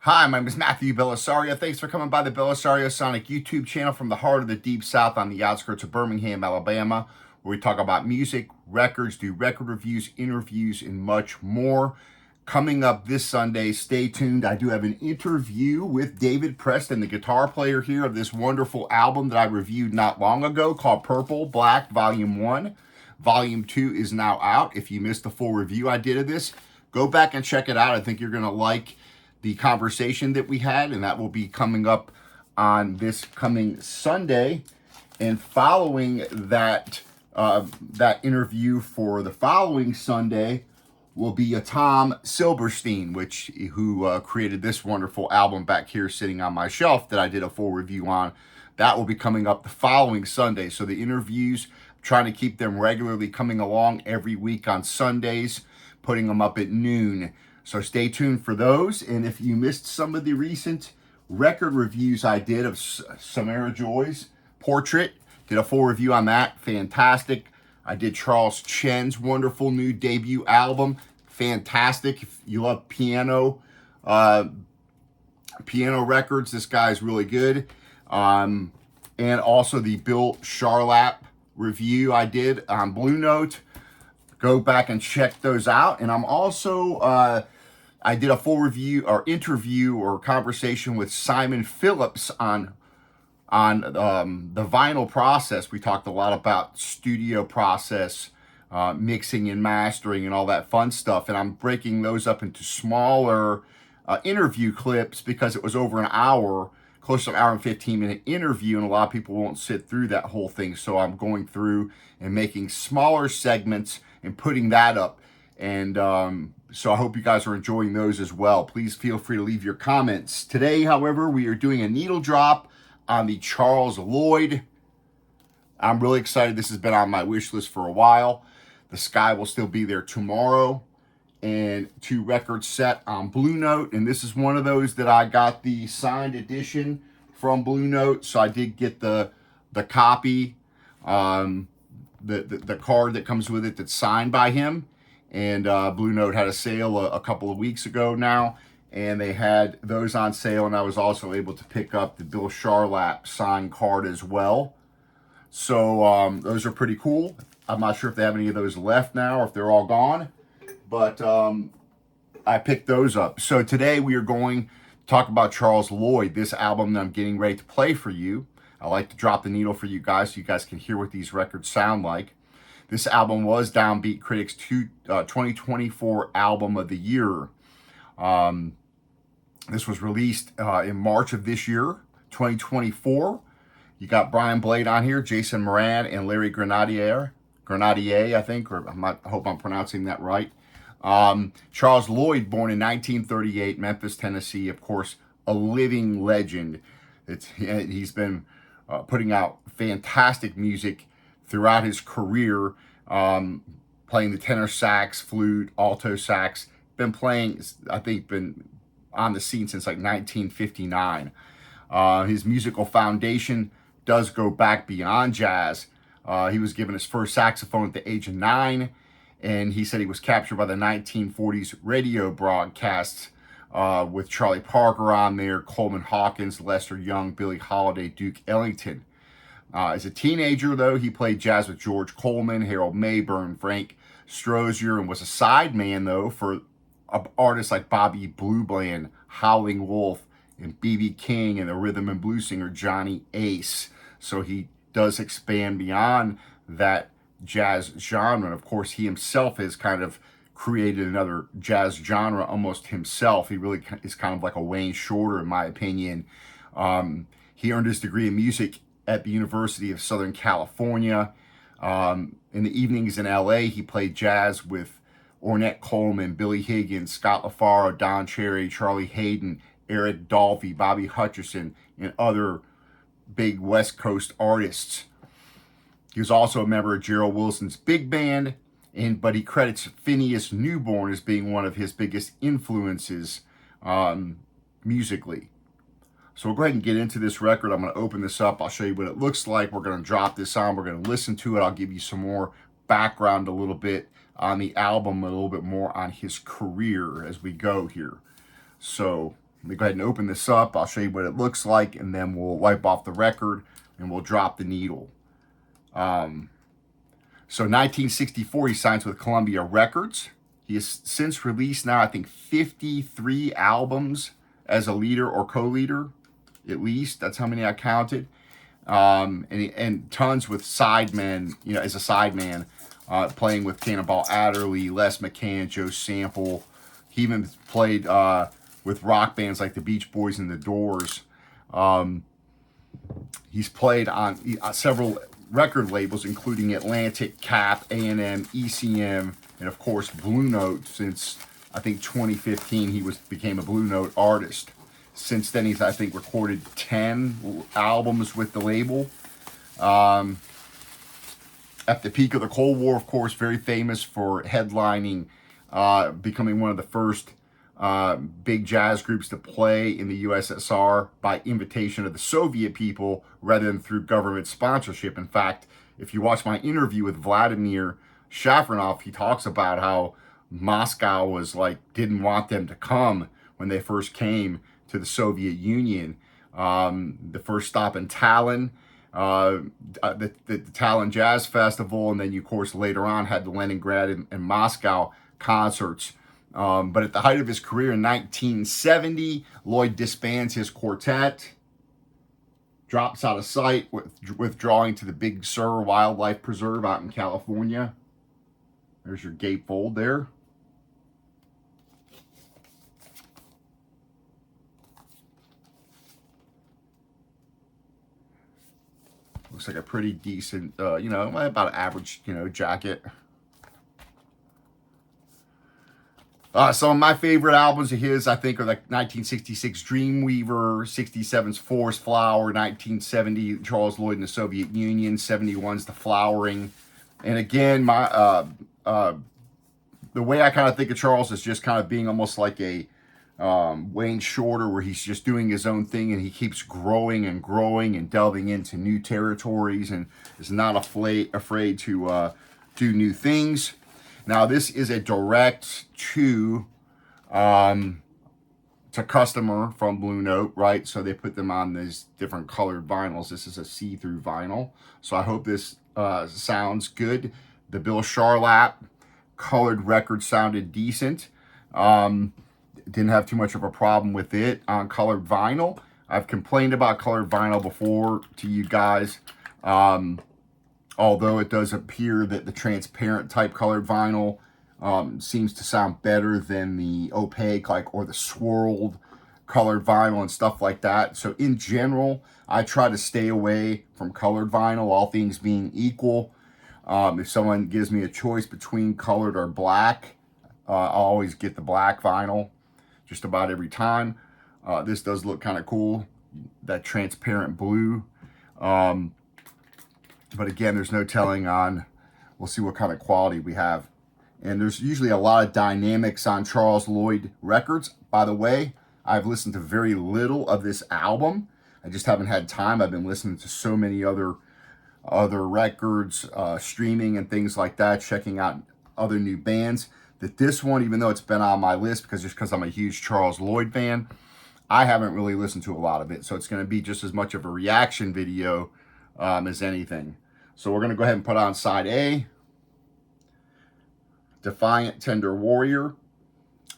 Hi, my name is Matthew Bellisario. Thanks for coming by the BellisarioSonic YouTube channel from the heart of the Deep South on the outskirts of Birmingham, Alabama, where we talk about music, records, do record reviews, interviews, and much more. Coming up this Sunday, stay tuned. I do have an interview with David Preston, the guitar player here of this wonderful album that I reviewed not long ago called Purple Black Volume 1. Volume 2 is now out. If you missed the full review I did of this, go back and check it out. I think you're going to like the conversation that we had, and that will be coming up on this coming Sunday. And following that that interview for the following Sunday will be a Tom Silverstein, who created this wonderful album back here sitting on my shelf that I did a full review on. That will be coming up the following Sunday. So the interviews, I'm trying to keep them regularly coming along every week on Sundays, putting them up at noon. So stay tuned for those. And if you missed some of the recent record reviews I did of Samara Joy's Portrait, did a full review on that. Fantastic. I did Charles Chen's wonderful new debut album. Fantastic. If you love piano records, this guy's really good. And also the Bill Charlap review I did on Blue Note. Go back and check those out. And I'm also I did a full review or interview or conversation with Simon Phillips on the vinyl process. We talked a lot about studio process, mixing and mastering and all that fun stuff. And I'm breaking those up into smaller interview clips because it was over an hour, close to an hour and 15-minute interview, and a lot of people won't sit through that whole thing. So I'm going through and making smaller segments and putting that up. And so I hope you guys are enjoying those as well. Please feel free to leave your comments. Today, however, we are doing a needle drop on the Charles Lloyd. I'm really excited. This has been on my wish list for a while. The Sky will still be there tomorrow. And 2 records set on Blue Note. And this is one of those that I got the signed edition from Blue Note. So I did get the copy, the card that comes with it that's signed by him. And Blue Note had a sale a couple of weeks ago now, and they had those on sale, and I was also able to pick up the Bill Charlap signed card as well. So those are pretty cool. I'm not sure if they have any of those left now or if they're all gone, but I picked those up. So today we are going to talk about Charles Lloyd, this album that I'm getting ready to play for you. I like to drop the needle for you guys so you guys can hear what these records sound like. This album was DownBeat Critics' 2024 Album of the Year. This was released in March of this year, 2024. You got Brian Blade on here, Jason Moran, and Larry Grenadier, I think, or I hope I'm pronouncing that right. Charles Lloyd, born in 1938, Memphis, Tennessee, of course, a living legend. He's been putting out fantastic music throughout his career, playing the tenor sax, flute, alto sax. Been playing, I think, been on the scene since like 1959. His musical foundation does go back beyond jazz. He was given his first saxophone at the age of 9, and he said he was captured by the 1940s radio broadcasts with Charlie Parker on there, Coleman Hawkins, Lester Young, Billie Holiday, Duke Ellington. As a teenager, though, he played jazz with George Coleman, Harold Mayburn, Frank Strozier, and was a sideman, though, for artists like Bobby Blue Bland, Howling Wolf, and B.B. King, and the rhythm and blues singer Johnny Ace. So he does expand beyond that jazz genre. And, of course, he himself has kind of created another jazz genre almost himself. He really is kind of like a Wayne Shorter, in my opinion. He earned his degree in music at the University of Southern California. In the evenings in LA, he played jazz with Ornette Coleman, Billy Higgins, Scott LaFaro, Don Cherry, Charlie Hayden, Eric Dolphy, Bobby Hutcherson, and other big West Coast artists. He was also a member of Gerald Wilson's big band, but he credits Phineas Newborn as being one of his biggest influences musically. So we'll go ahead and get into this record. I'm going to open this up. I'll show you what it looks like. We're going to drop this on. We're going to listen to it. I'll give you some more background a little bit on the album, a little bit more on his career as we go here. So Let me go ahead and open this up. I'll show you what it looks like, and then we'll wipe off the record and we'll drop the needle. So 1964, he signs with Columbia Records. He has since released now, I think, 53 albums as a leader or co-leader, at least. That's how many I counted. And tons with sidemen, you know, as a sideman, playing with Cannonball Adderley, Les McCann, Joe Sample. He even played with rock bands like the Beach Boys and the Doors. He's played on several record labels, including Atlantic, Cap, A&M, ECM, and of course Blue Note. Since I think 2015, he became a Blue Note artist. Since then, he's, I think, recorded 10 albums with the label. At the peak of the Cold War, of course, very famous for headlining, becoming one of the first big jazz groups to play in the USSR by invitation of the Soviet people rather than through government sponsorship. In fact, if you watch my interview with Vladimir Shafranov, he talks about how Moscow was like, didn't want them to come when they first came to the Soviet Union. The first stop in Tallinn, the Tallinn Jazz Festival, and then you, of course, later on had the Leningrad and Moscow concerts. But at the height of his career in 1970, Lloyd disbands his quartet, drops out of sight, withdrawing to the Big Sur Wildlife Preserve out in California. There's your gatefold there. Looks like a pretty decent, you know, about an average, you know, jacket. Some of my favorite albums of his, I think, are like 1966 Dreamweaver, 67's Forest Flower, 1970 Charles Lloyd in the Soviet Union, 71's The Flowering. And again, the way I kind of think of Charles is just kind of being almost like a Wayne Shorter, where he's just doing his own thing and he keeps growing and growing and delving into new territories and is not afraid to do new things. Now, this is a direct to customer from Blue Note, right? So they put them on these different colored vinyls. This is a see-through vinyl. So I hope this sounds good. The Bill Charlap colored record sounded decent. Didn't have too much of a problem with it on colored vinyl. I've complained about colored vinyl before to you guys. Although it does appear that the transparent type colored vinyl seems to sound better than the opaque, like, or the swirled colored vinyl and stuff like that. So in general, I try to stay away from colored vinyl, all things being equal. If someone gives me a choice between colored or black, I'll always get the black vinyl just about every time. This does look kind of cool, that transparent blue. But again, there's no telling on, we'll see what kind of quality we have. And there's usually a lot of dynamics on Charles Lloyd records. By the way, I've listened to very little of this album. I just haven't had time. I've been listening to so many other records, streaming and things like that, checking out other new bands, that this one, even though it's been on my list because I'm a huge Charles Lloyd fan, I haven't really listened to a lot of it. So it's going to be just as much of a reaction video as anything. So we're going to go ahead and put on side A, Defiant Tender Warrior.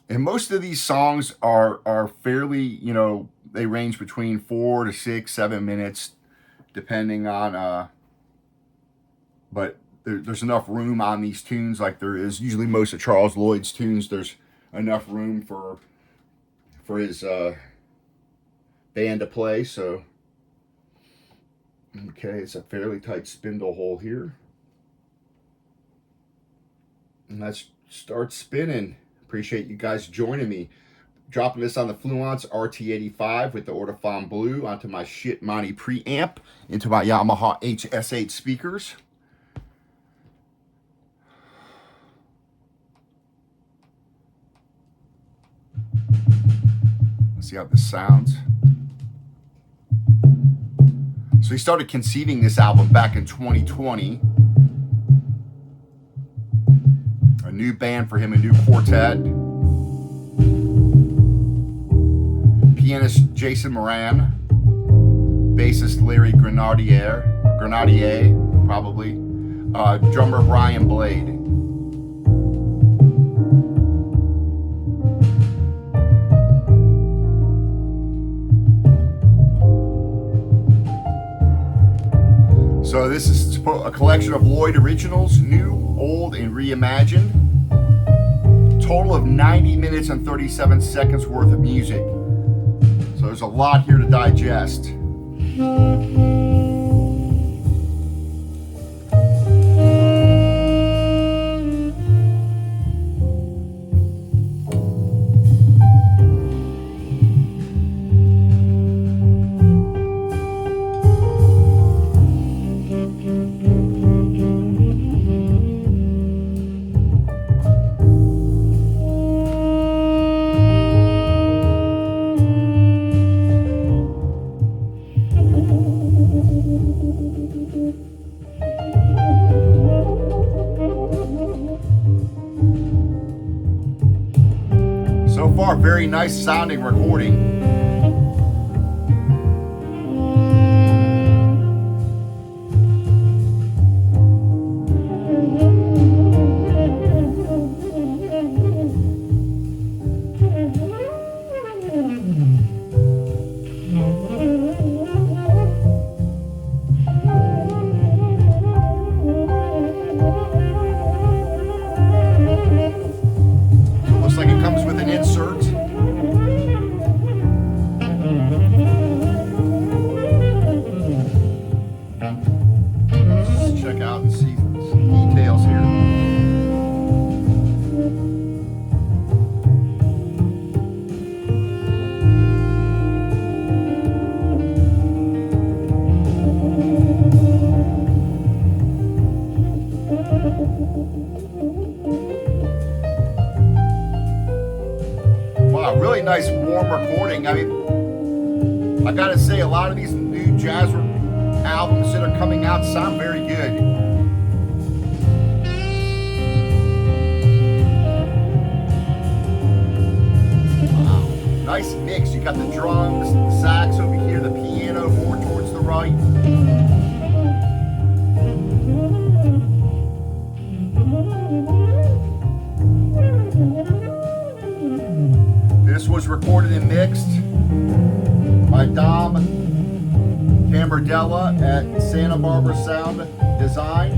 And most of these songs are fairly, you know, they range between 4 to 6, 7 minutes, depending on, but there's enough room on these tunes, like there is usually most of Charles Lloyd's tunes. There's enough room for his band to play, so... Okay, it's a fairly tight spindle hole here. And let's start spinning. Appreciate you guys joining me. Dropping this on the Fluence RT85 with the Audiophile Blue onto my Shit Monty preamp into my Yamaha HS8 speakers. Let's see how this sounds. So he started conceiving this album back in 2020. A new band for him, a new quartet. pianist Jason Moran, bassist Larry Grenadier, probably, drummer Brian Blade. So this is a collection of Lloyd originals, new, old, and reimagined. Total of 90 minutes and 37 seconds worth of music. So there's a lot here to digest. So far, very nice sounding recording. Looks like it comes with an insert. Let's check out and see some details here. Wow, really nice warm recording. I mean, I gotta say, a lot of these new jazz albums that are coming out sound very good. Wow, nice mix. You got the drums, the sax over here, the piano more towards the right. This was recorded and mixed by Dom Cambardella at Santa Barbara Sound Design,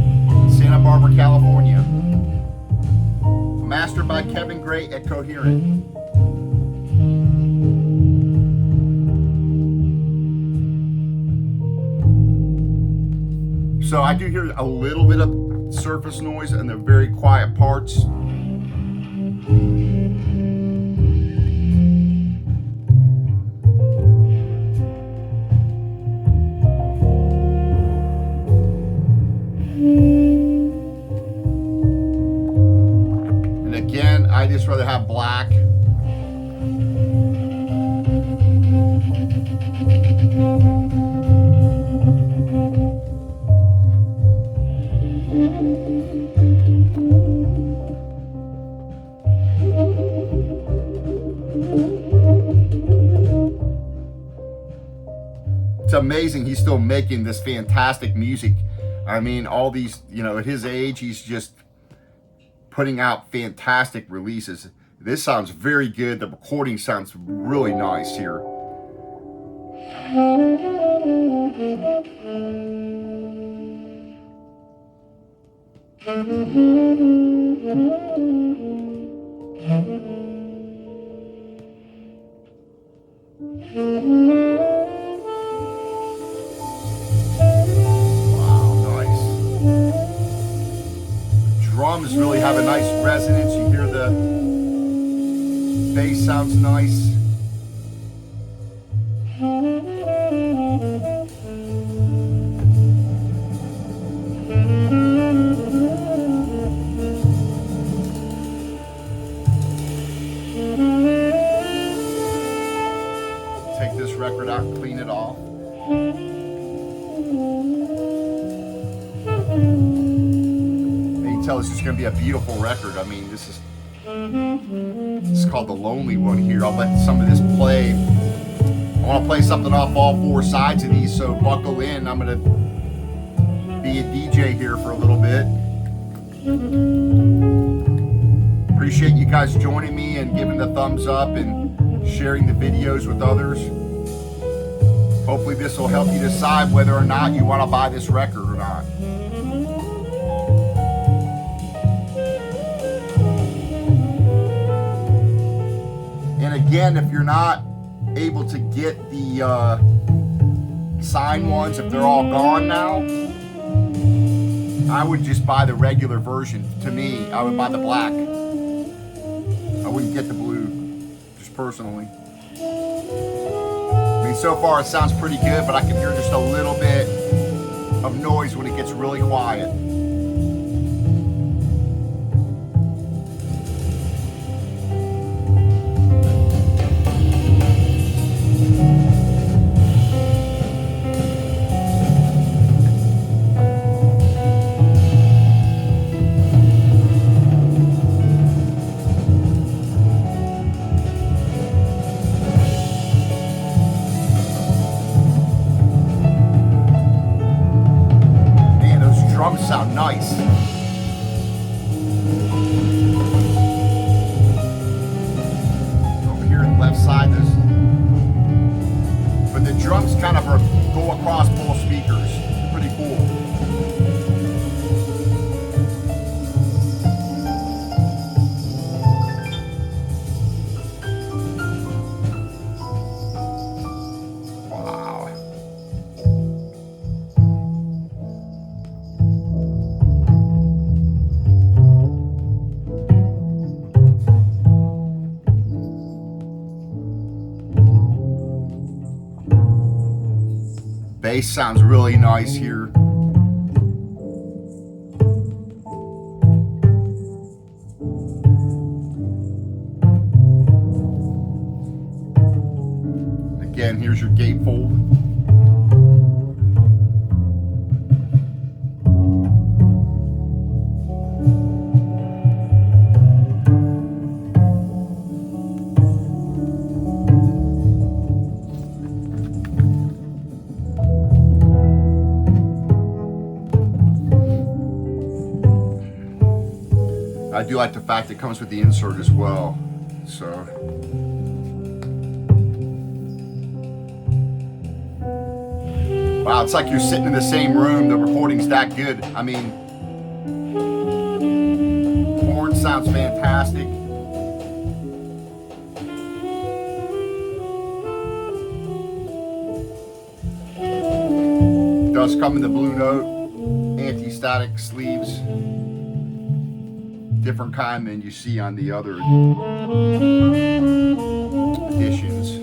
Santa Barbara, California. Mastered by Kevin Gray at Cohearant. So I do hear a little bit of surface noise in the very quiet parts. And again, I just rather have black. It's amazing he's still making this fantastic music. I mean, all these, you know, at his age, he's just putting out fantastic releases. This sounds very good. The recording sounds really nice here. Drums really have a nice resonance. You hear the bass sounds nice. Take this record out and clean it off. Tell this is going to be a beautiful record. I mean, this is called The Lonely One here. I'll let some of this play want to play something off all four sides of these, so buckle in. I'm going to be a DJ here for a little bit. Appreciate you guys joining me and giving the thumbs up and sharing the videos with others. Hopefully this will help you decide whether or not you want to buy this record or not. And again, if you're not able to get the signed ones, if they're all gone now, I would just buy the regular version. To me, I would buy the black. I wouldn't get the blue, just personally. I mean, so far it sounds pretty good, but I can hear just a little bit of noise when it gets really quiet. Sound nice. Over here on the left side, but the drums kind of go across both speakers. Pretty cool. Bass sounds really nice here. Again, here's your gatefold. I do like the fact it comes with the insert as well. So wow, it's like you're sitting in the same room. The recording's that good. I mean, horn sounds fantastic. It does come in the blue note, anti-static sleeves. Different kind than you see on the other editions.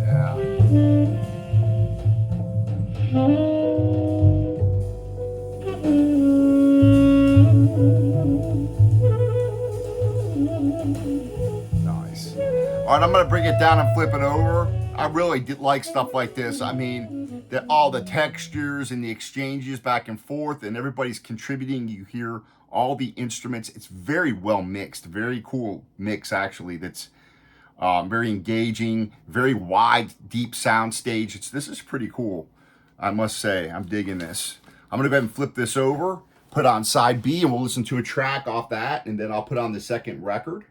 Yeah. Nice. All right, I'm going to bring it down and flip it over. I really did like stuff like this. I mean, all the textures and the exchanges back and forth, and everybody's contributing. You hear all the instruments. It's very well mixed. Very cool mix, actually. That's very engaging, very wide, deep sound stage. This is pretty cool, I must say. I'm digging this. I'm going to go ahead and flip this over, put on side B, and we'll listen to a track off that, and then I'll put on the second record.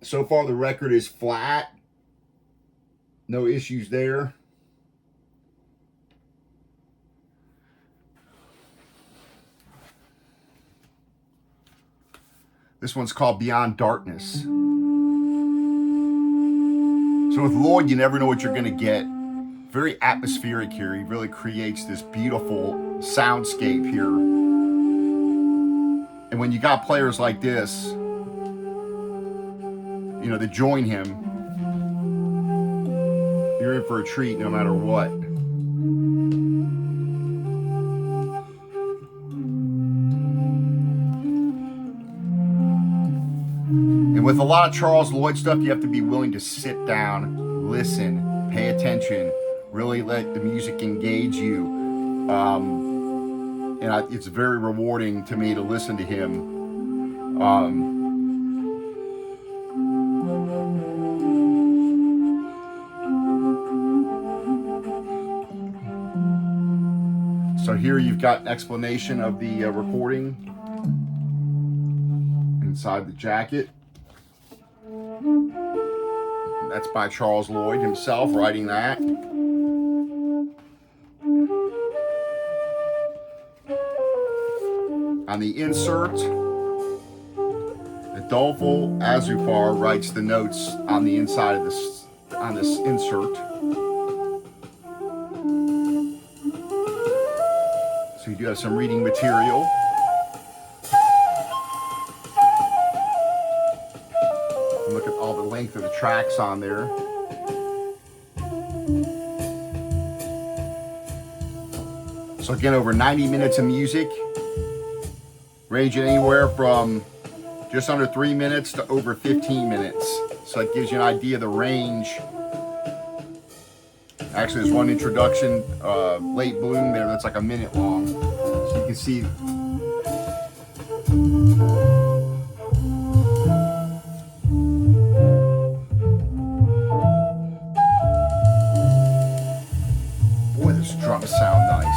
So far, the record is flat. No issues there. This one's called Beyond Darkness. So with Lloyd, you never know what you're going to get. Very atmospheric here. He really creates this beautiful soundscape here. And when you got players like this, you know, that join him, you're in for a treat no matter what. And with a lot of Charles Lloyd stuff, you have to be willing to sit down, listen, pay attention, Really let the music engage you. And it's very rewarding to me to listen to him. So here you've got an explanation of the recording inside the jacket. That's by Charles Lloyd himself writing that. On the insert, Adolfo Azupar writes the notes on the inside of this insert. So you do have some reading material. Look at all the length of the tracks on there. So again, over 90 minutes of music, ranging anywhere from just under 3 minutes to over 15 minutes. So it gives you an idea of the range. Actually, there's one introduction, Late Bloom there, that's like a minute long. So you can see. Boy, those drums sound nice.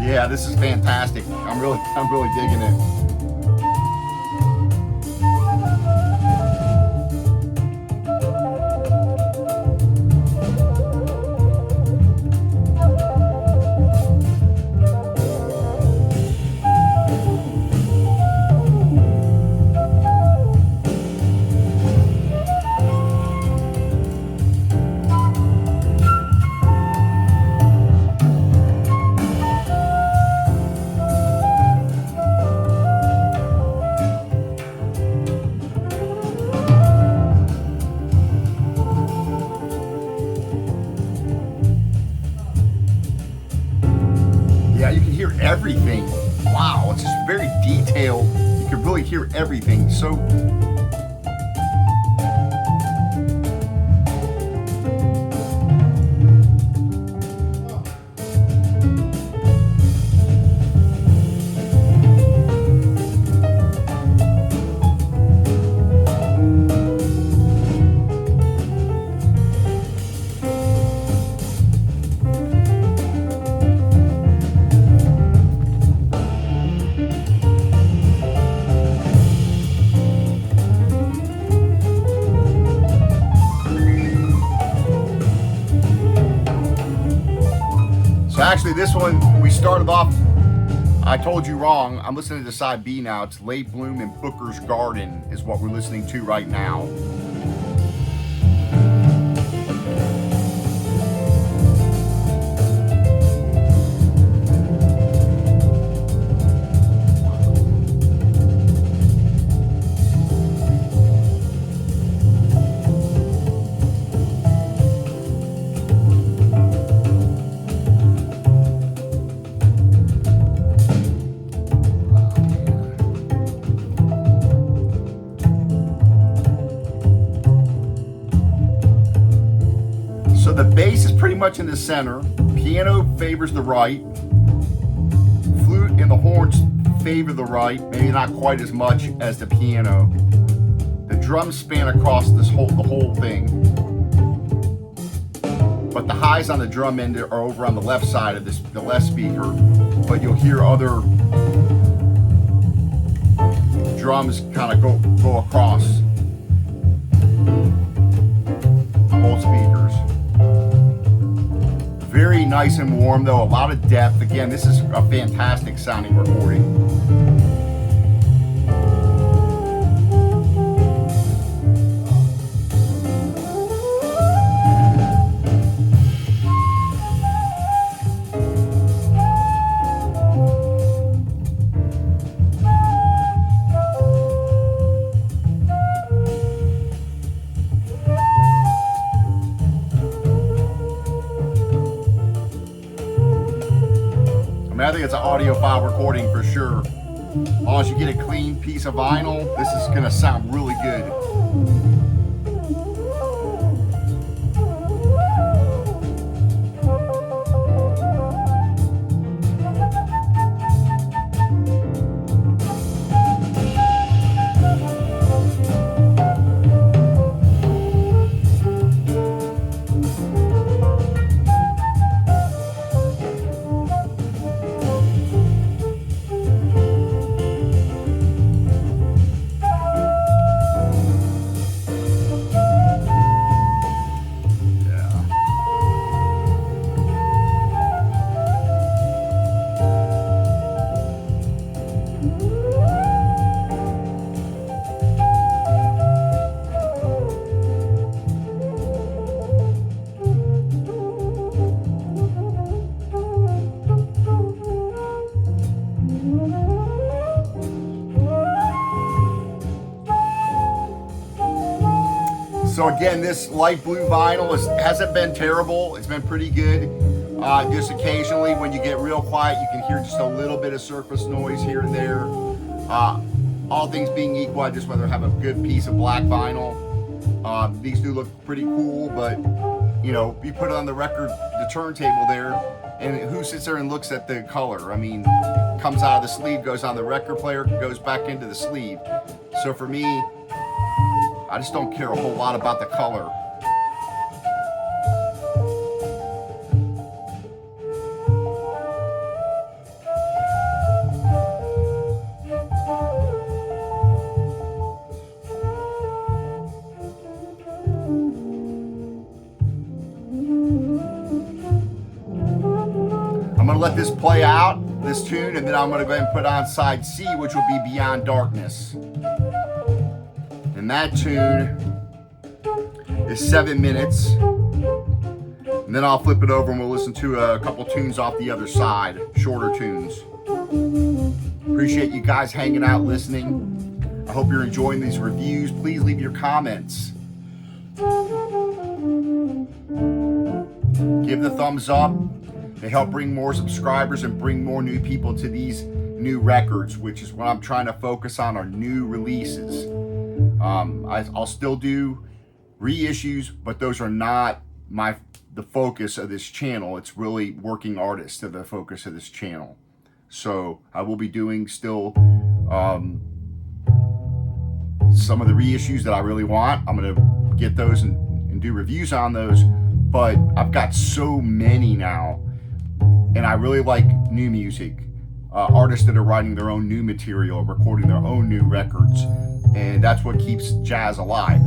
Yeah, this is fantastic. I'm really digging it. Yeah, you can hear everything. Wow, it's just very detailed. You can really hear everything. So actually, this one, we started off, I told you wrong. I'm listening to side B now. It's Late Bloom in Booker's Garden is what we're listening to right now. So the bass is pretty much in the center. Piano favors the right. Flute and the horns favor the right, maybe not quite as much as the piano. The drums span across the whole thing. but the highs on the drum end are over on the left side of the left speaker, but you'll hear other drums kind of go across both speakers. Very nice and warm though, a lot of depth. Again, this is a fantastic sounding recording. I think it's an audiophile recording for sure. As long as you get a clean piece of vinyl, this is going to sound really good. So again, this light blue vinyl hasn't been terrible. It's been pretty good. Just occasionally when you get real quiet, you can hear just a little bit of surface noise here and there. All things being equal, I'd just rather have a good piece of black vinyl. These do look pretty cool, but you know, you put it on the record, the turntable there, and who sits there and looks at the color? I mean, comes out of the sleeve, goes on the record player, goes back into the sleeve. So for me, I just don't care a whole lot about the color. I'm gonna let this play out, this tune, and then I'm gonna go ahead and put on side C, which will be Beyond Darkness. And that tune is 7 minutes. And then I'll flip it over and we'll listen to a couple tunes off the other side, shorter tunes. Appreciate you guys hanging out, listening. I hope you're enjoying these reviews. Please leave your comments. Give the thumbs up. They help bring more subscribers and bring more new people to these new records, which is what I'm trying to focus on, are new releases. I'll still do reissues, but those are not the focus of this channel. It's really working artists that are the focus of this channel. So I will be doing still some of the reissues that I really want. I'm gonna get those and do reviews on those, but I've got so many now, and I really like new music. Artists that are writing their own new material, recording their own new records, and that's what keeps jazz alive.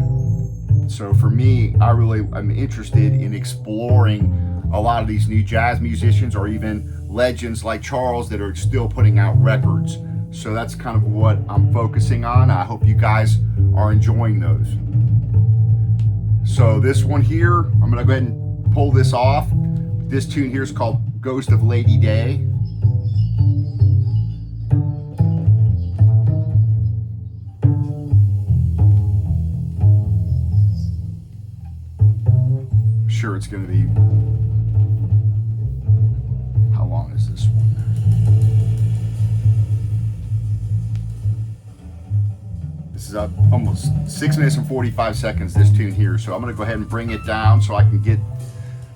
So for me, I'm interested in exploring a lot of these new jazz musicians, or even legends like Charles that are still putting out records. So that's kind of what I'm focusing on. I hope you guys are enjoying those. So this one here, I'm gonna go ahead and pull this off. This tune here is called Ghost of Lady Day. Sure, it's going to be, how long is this one? This is almost 6 minutes and 45 seconds, this tune here. So I'm going to go ahead and bring it down so I can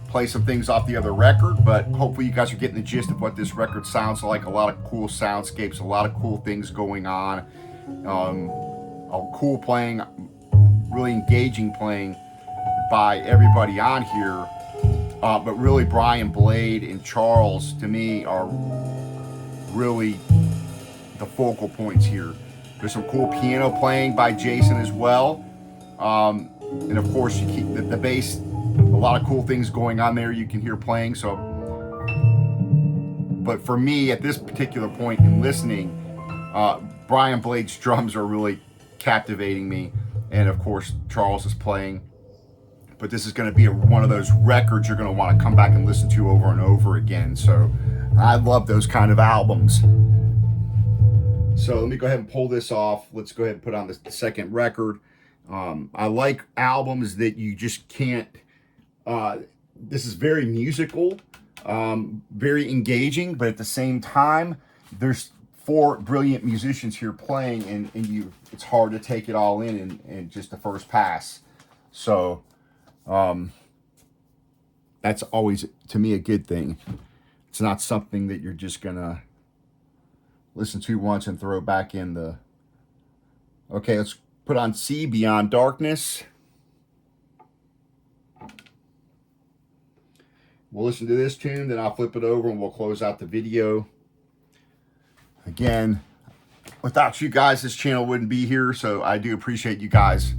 play some things off the other record, but hopefully you guys are getting the gist of what this record sounds like. A lot of cool soundscapes, a lot of cool things going on, cool playing, really engaging playing by everybody on here. But really, Brian Blade and Charles, to me, are really the focal points here. There's some cool piano playing by Jason as well. And of course, you keep the bass, a lot of cool things going on there you can hear playing. So, but for me, at this particular point in listening, Brian Blade's drums are really captivating me. And of course, Charles is playing. But this is going to be one of those records you're going to want to come back and listen to over and over again. So I love those kind of albums. So let me go ahead and pull this off. Let's go ahead and put on the second record. I like albums that you just can't, this is very musical, very engaging, but at the same time, there's 4 brilliant musicians here playing, and it's hard to take it all in just the first pass. So that's always, to me, a good thing. It's not something that you're just gonna listen to once and throw back in the... Okay, let's put on C, Beyond Darkness. We'll listen to this tune, then I'll flip it over and we'll close out the video. Again, without you guys, this channel wouldn't be here, so I do appreciate you guys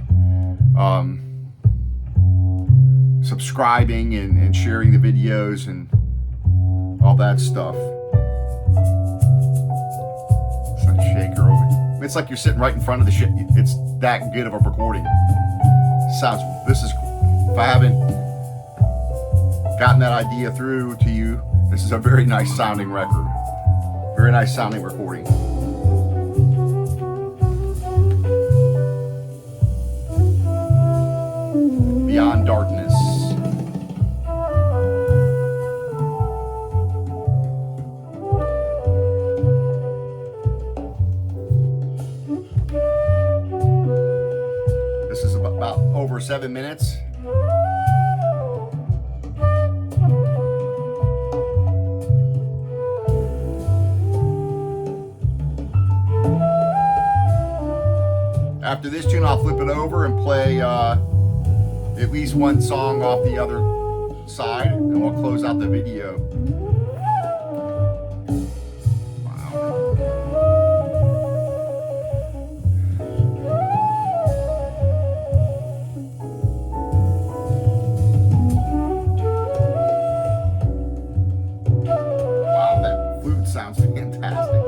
subscribing and sharing the videos and all that stuff. It's like a shaker over. It's like you're sitting right in front of the shit. It's that good of a recording. This is, if I haven't gotten that idea through to you, this is a very nice sounding record. Very nice sounding recording. Beyond Darkness. This is about over 7 minutes. After this tune, I'll flip it over and play at least one song off the other side, and we'll close out the video. Wow, that flute sounds fantastic.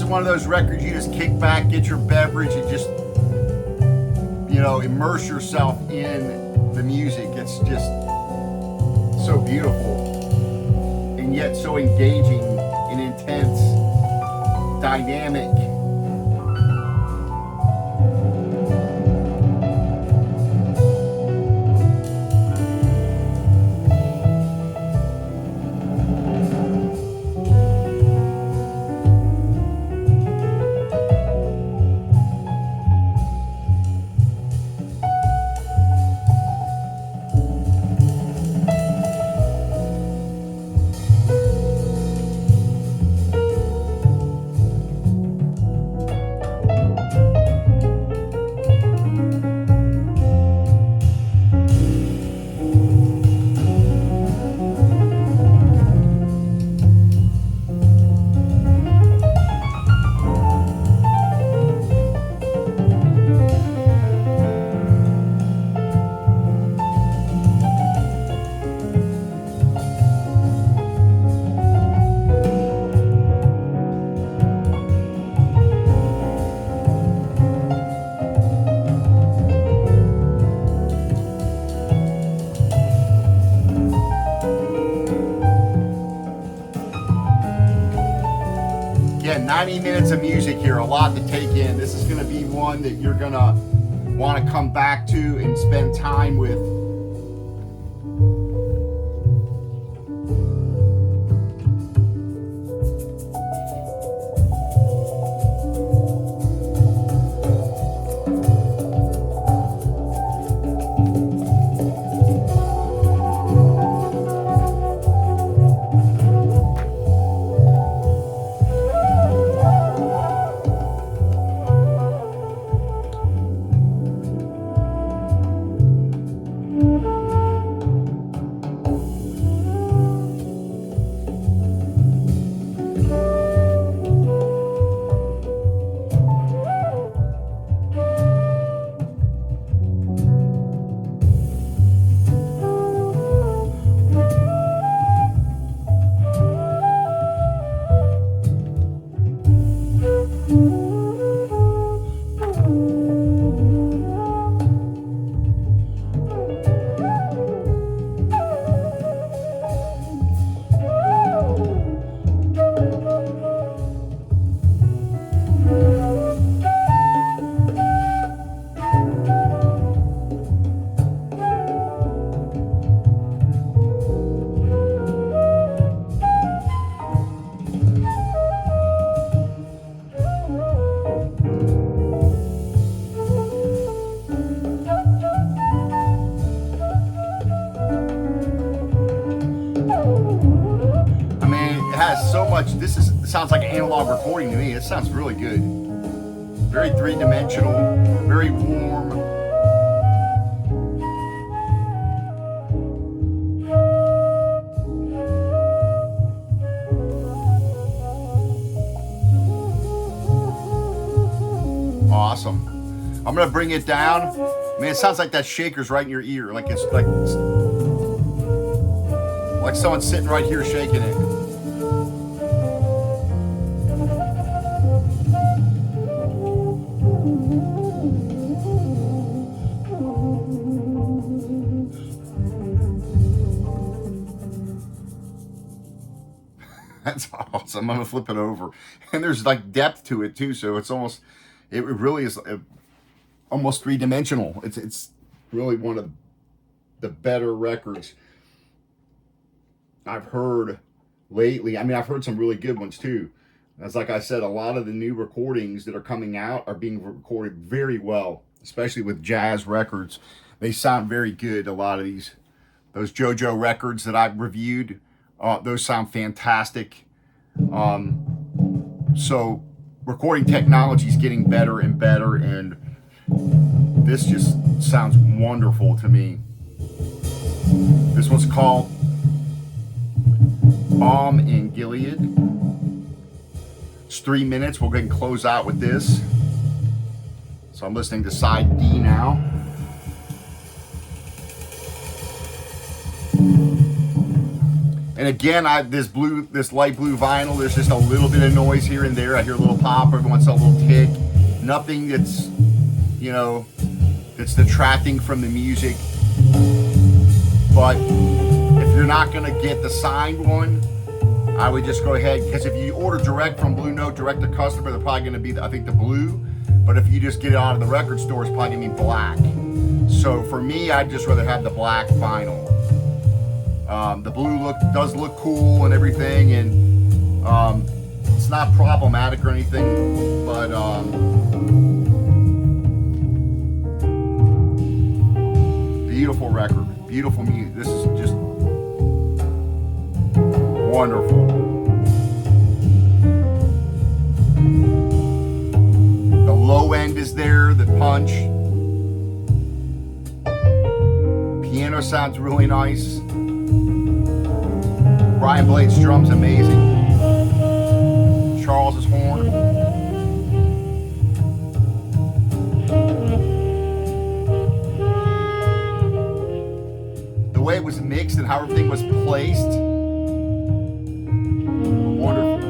One of those records you just kick back, get your beverage, and just, you know, immerse yourself in the music. It's just so beautiful and yet so engaging and intense, dynamic. 90 minutes of music here, a lot to take in. This is going to be one that you're going to want to come back to and spend time with. Sounds like an analog recording to me. It sounds really good. Very three-dimensional, very warm. Awesome. I'm gonna bring it down. Man, it sounds like that shaker's right in your ear. Like it's like someone's sitting right here shaking it. That's awesome. I'm gonna flip it over, and there's like depth to it too. So it's almost, it really is almost three-dimensional. It's really one of the better records I've heard lately. I mean, I've heard some really good ones too. As like I said, a lot of the new recordings that are coming out are being recorded very well, especially with jazz records. They sound very good. A lot of those JoJo records that I've reviewed. Those sound fantastic. So recording technology is getting better and better, and this just sounds wonderful to me. This one's called Balm in Gilead. It's 3 minutes. We'll go ahead and close out with this. So I'm listening to side D now. And again, this light blue vinyl, there's just a little bit of noise here and there. I hear a little pop, every once in a little tick. Nothing that's, you know, that's detracting from the music. But if you're not gonna get the signed one, I would just go ahead, because if you order direct from Blue Note, direct to customer, they're probably gonna be, I think, the blue. But if you just get it out of the record store, it's probably gonna be black. So for me, I'd just rather have the black vinyl. The blue does look cool and everything, and it's not problematic or anything, but beautiful record, beautiful music. This is just wonderful. The low end is there, the punch. Piano sounds really nice. Brian Blade's drum's amazing. Charles's horn. The way it was mixed and how everything was placed. Wonderful.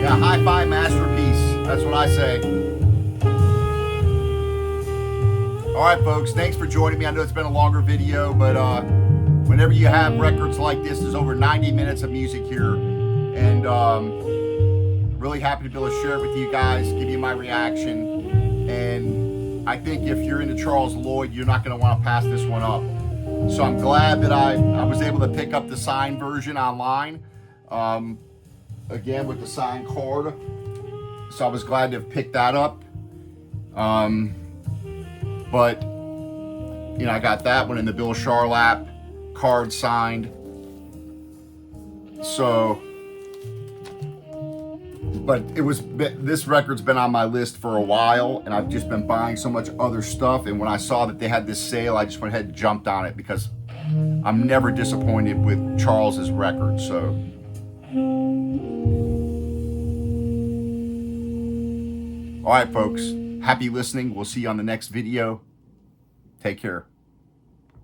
Yeah, hi-fi masterpiece. That's what I say. All right, folks, thanks for joining me. I know it's been a longer video, but whenever you have records like this, there's over 90 minutes of music here, and really happy to be able to share it with you guys, give you my reaction. And I think if you're into Charles Lloyd, you're not going to want to pass this one up. So I'm glad that I was able to pick up the signed version online, again with the signed card. So I was glad to have picked that up. But you know, I got that one in the Bill Charlap card signed. So, but this record's been on my list for a while, and I've just been buying so much other stuff. And when I saw that they had this sale, I just went ahead and jumped on it because I'm never disappointed with Charles's records. So, all right, folks. Happy listening. We'll see you on the next video. Take care.